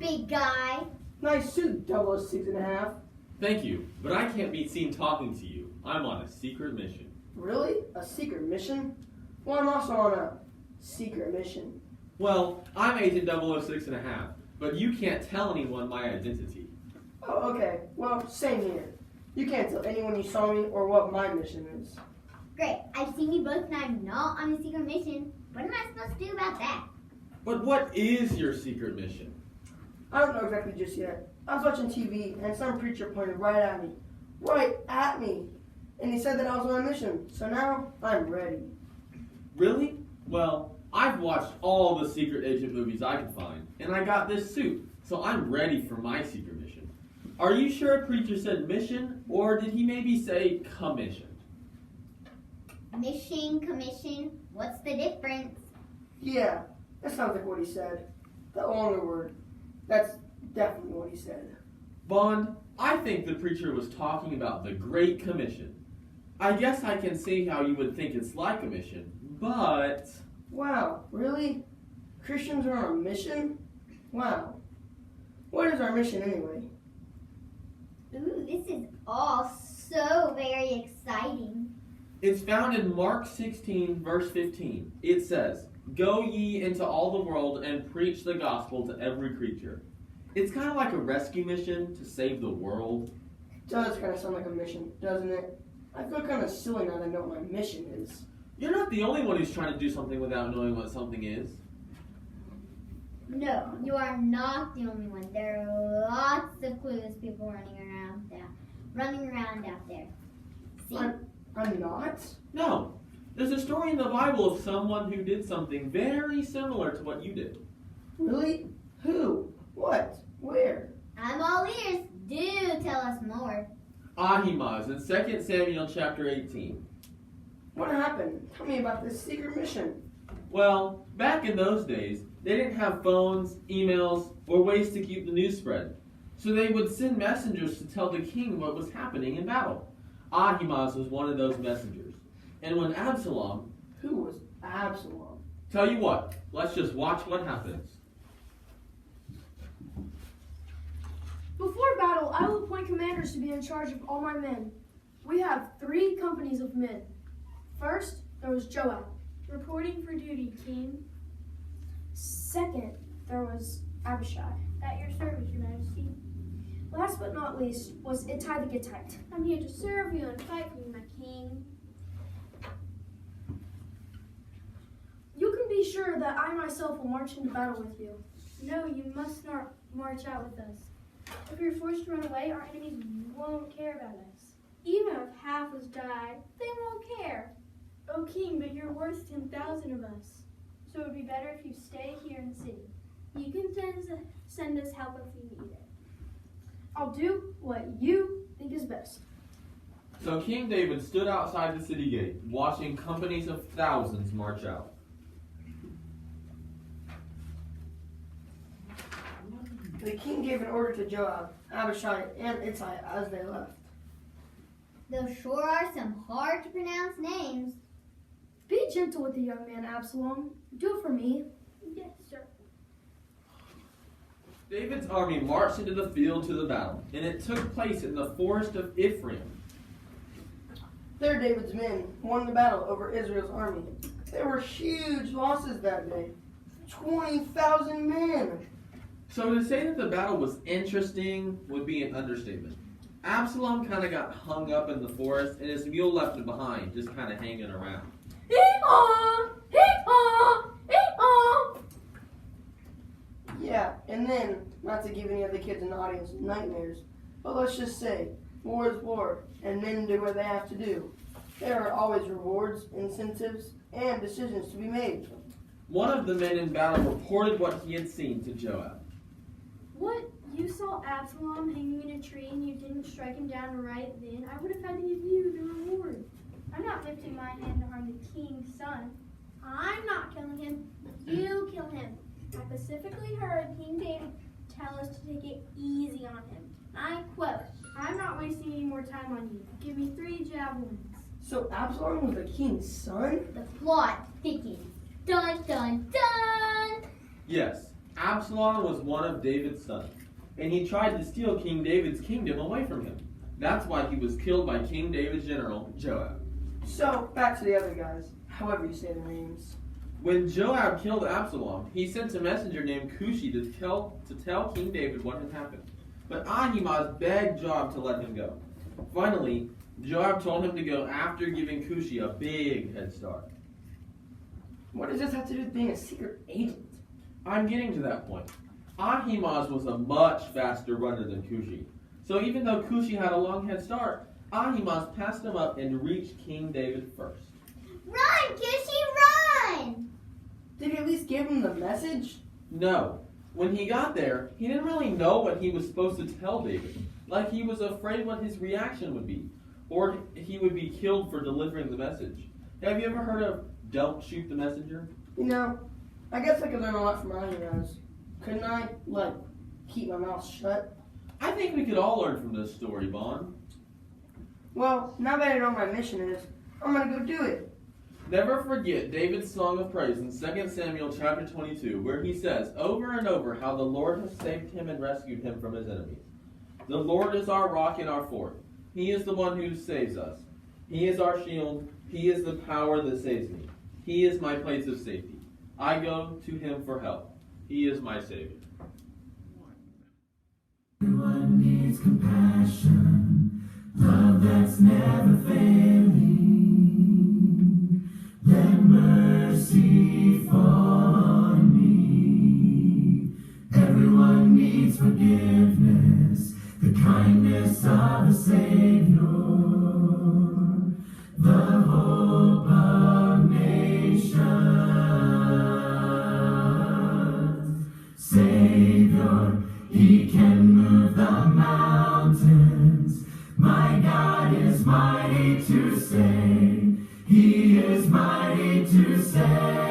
big guy. Nice suit, 006 and a half. Thank you, but I can't be seen talking to you. I'm on a secret mission. Really? A secret mission? Well, I'm also on a secret mission. Well, I'm Agent 006 and a half, but you can't tell anyone my identity. Oh, okay. Well, same here. You can't tell anyone you saw me or what my mission is. Great, I've seen you both and I'm not on a secret mission. What am I supposed to do about that? But what is your secret mission? I don't know exactly just yet. I was watching TV and some preacher pointed right at me. Right at me. And he said that I was on a mission. So now I'm ready. Really? Well, I've watched all the secret agent movies I can find, and I got this suit, so I'm ready for my secret mission. Are you sure a preacher said mission, or did he maybe say commissioned? Mission, commission, what's the difference? Yeah, that sounds like what he said. The only word. That's definitely what he said. Bond, I think the preacher was talking about the Great Commission. I guess I can see how you would think it's like a mission, but... Wow, really? Christians are on a mission? Wow. What is our mission anyway? Ooh, this is all so very exciting. It's found in Mark 16, verse 15. It says, "Go ye into all the world and preach the gospel to every creature." It's kind of like a rescue mission to save the world. Does kind of sound like a mission, doesn't it? I feel kind of silly now that I know what my mission is. You're not the only one who's trying to do something without knowing what something is. No, you are not the only one. There are lots of clueless people running around out there. See? I'm not? No. There's a story in the Bible of someone who did something very similar to what you did. Really? Who? What? Where? I'm all ears. Do tell us more. Ahimaaz in 2 Samuel chapter 18. What happened? Tell me about this secret mission. Well, back in those days, they didn't have phones, emails, or ways to keep the news spread. So they would send messengers to tell the king what was happening in battle. Ahimaaz was one of those messengers. And when Absalom... Who was Absalom? Tell you what, let's just watch what happens. Before battle, I will appoint commanders to be in charge of all my men. We have 3 companies of men. First, there was Joab, Reporting for duty, King. second, there was Abishai. At your service, Your Majesty. Last but not least was Ittai the Gittite. I'm here to serve you and fight for you, my king. You can be sure that I myself will march into battle with you. No, you must not march out with us. If you're forced to run away, our enemies won't care about us. Even if half us die, they won't care. O king, but you're worth 10,000 of us. So it would be better if you stay here in the city. You can send us help if we need it. I'll do what you think is best. So King David stood outside the city gate, watching companies of thousands march out. The king gave an order to Joab, Abishai, and Ittai as they left. Those sure are some hard to pronounce names. Be gentle with the young man, Absalom. Do it for me. Yes, sir. David's army marched into the field to the battle, and it took place in the forest of Ephraim. There David's men won the battle over Israel's army. There were huge losses that day. 20,000 men. So to say that the battle was interesting would be an understatement. Absalom kind of got hung up in the forest, and his mule left him behind, just kind of hanging around. Hee-haw! Hee-haw! Hee-haw! Yeah, and then, not to give any of the kids in the audience nightmares, but let's just say, war is war, and men do what they have to do. There are always rewards, incentives, and decisions to be made. One of the men in battle reported what he had seen to Joab. What? You saw Absalom hanging in a tree and you didn't strike him down right then? I would have had to give you the reward. I'm not lifting my hand to harm the king's son. I'm not killing him. You kill him. I specifically heard King David tell us to take it easy on him. I quote, I'm not wasting any more time on you. Give me 3 javelins. So Absalom was the king's son? The plot thickens. Dun, dun, dun! Yes, Absalom was one of David's sons, and he tried to steal King David's kingdom away from him. That's why he was killed by King David's general, Joab. So, back to the other guys, however you say their names. When Joab killed Absalom, he sent a messenger named Cushi to tell King David what had happened. But Ahimaaz begged Joab to let him go. Finally, Joab told him to go after giving Cushi a big head start. What does this have to do with being a secret agent? I'm getting to that point. Ahimaaz was a much faster runner than Cushi. So even though Cushi had a long head start, Ahimaaz passed him up and reached King David first. Run, Cushy, run! Did he at least give him the message? No. When he got there, he didn't really know what he was supposed to tell David. Like he was afraid what his reaction would be. Or he would be killed for delivering the message. Have you ever heard of don't shoot the messenger? You know, I guess I could learn a lot from Ahimaaz. Couldn't I, keep my mouth shut? I think we could all learn from this story, Vaughn. Well, now that I know what my mission is, I'm gonna go do it. Never forget David's song of praise in 2 Samuel chapter 22, where he says over and over how the Lord has saved him and rescued him from his enemies. The Lord is our rock and our fort. He is the one who saves us. He is our shield. He is the power that saves me. He is my place of safety. I go to him for help. He is my Savior. Everyone needs compassion, love that's never failing. Let mercy fall on me. Everyone needs forgiveness, the kindness of a Savior, the hope of nations. Savior, He can move the mountains. My God is mighty to save. He is mighty to save.